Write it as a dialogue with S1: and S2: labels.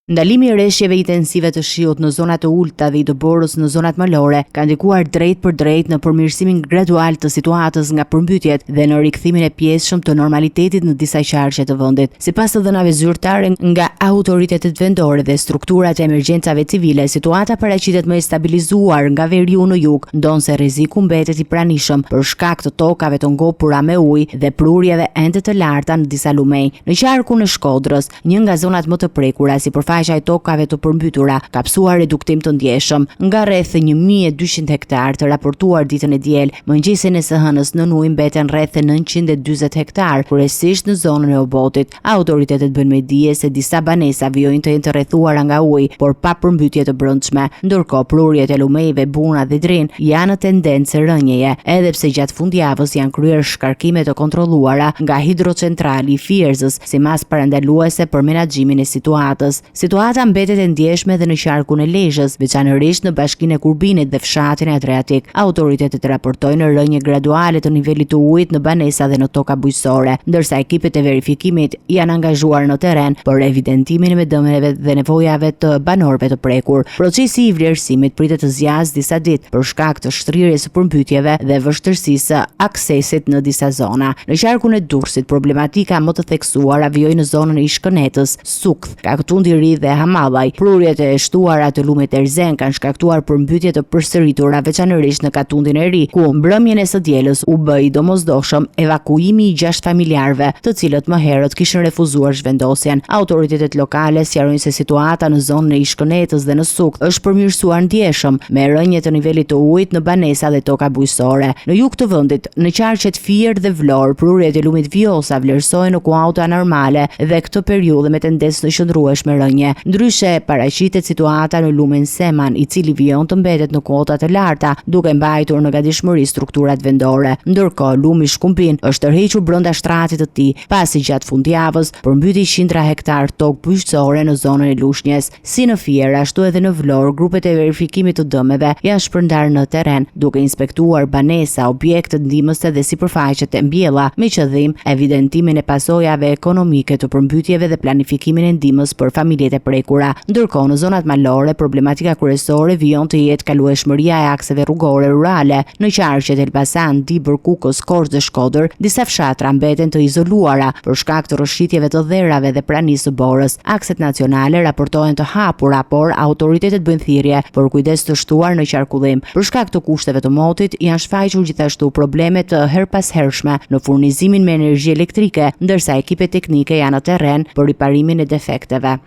S1: Ndalimi i rreshjeve intensive të shiut në zonat të ulta dhe i të borës në zonat malore ka ndikuar drejt për drejt në përmirësimin gradual të situatës nga përmbytjet dhe në rikthimin e pjesshëm të normalitetit në disa qarqe të vendit. Sipas të dhënave zyrtare nga autoritetet vendore dhe strukturat e emergjencave civile, situata paraqitet më e stabilizuar nga veriu në jug, ndonse rreziku mbetet i pranishëm për shkak të tokave të ngopura me ujë dhe prurjeve ende të larta në disa lumej. Në qarkun e Shkodrës, një nga zonat më të prekura sipërfaqe e tokave të përmbytura ka psuar reduktim të ndjeshëm nga rreth 1200 hektar të raportuar ditën e diel. Mëngjesin e së hënës në ujë mbeten rreth 940 hektar, kryesisht në zonën e Obotit. Autoritetet bën me dije se disa banesa vijojnë të jenë të rrethuara nga uji, por pa përmbytje të brendshme, ndërkohë prurjet e lumejve Buna dhe Drin janë në tendencë rënjeje, edhe pse gjatë fundjavës janë kryer shkarkime të kontrolluara nga hidrocentrali i Fierzës si masë parandaluese për menaxhimin e situatës. Situata mbetet e ndjeshme edhe në qarkun e Lezhës, veçanërisht në bashkinë e Kurbinit dhe fshatin e Adriatik. Autoritetet raportojnë rënje graduale të nivelit të ujit në banesa dhe në toka bujqësore, ndërsa ekipet e verifikimit janë angazhuar në terren për evidentimin e dëmeve dhe nevojave të banorëve të prekur. Procesi i vlerësimit pritet të zgjasë disa ditë për shkak të shtrirjes së përmbytjeve dhe vështirësisë së aksesit në disa zona. Në qarkun e Durrësit, problematika më të theksuar avijoi në zonën e Ishkënetës, Sukth, Kaktundi i Ri dhe Hamallaj. Prurjet e shtuara të lumit Erzen kanë shkaktuar përmbytje të përsëritura, veçanërisht në Katundin e Ri, ku mbrëmjen e së dielës u bë i domosdoshëm evakuimi i 6 familjarëve, të cilët më herët kishin refuzuar zhvendosjen. Autoritetet lokale sqarojnë se situata në zonën e Ishkënetës dhe në Sukth është përmirësuar ndjeshëm me rënje të nivelit të ujit në banesa dhe toka bujqësore. Në jug të vendit, në qarqet Fier dhe Vlorë, prurjet e lumit Vjosa vlerësohen në kuauta normale dhe këtë periudhë me tendencë të qëndrueshme rënje. Ndryshe, paraqitet situata në lumen Seman, i cili vijon të mbetet në kota të larta, duke mbajtur në gatishmëri strukturat vendore. Ndërkohë, lumi Shkumbin është tërhequr brenda shtratit të tij, pasi gjatë fundjavës përmbyti qindra hektar tokë bujqësore në zonën e Lushnjës. Si në Fier, ashtu edhe në Vlorë, grupet e verifikimit të dëmeve janë shpërndarë në terren, duke inspektuar banesa, objekte ndihmëse dhe sipërfaqet e mbjella, me qëllim evidentimin e pasojave ekonomike të përmbytjeve dhe planifikimin e ndihmës për familjet e prekura. Ndërkohë, në zonat malore, problematika kryesore vijon të jetë kalueshmëria e akseve rrugore rurale. Në qarqet Elbasan, Dibër, Kukës, Korçë dhe Shkodër, disa fshatra mbeten të izoluara për shkak të rrëshqitjeve të dherrave dhe pranisë së borës. Akset nacionale raportohen të hapura, por autoritetet bëjnë thirrje për kujdes të shtuar në qarkullim. Për shkak të kushteve të motit, janë shfaqur gjithashtu probleme të herpashershme në furnizimin me energji elektrike, ndërsa ekipet teknike janë në terren për riparimin e defekteve.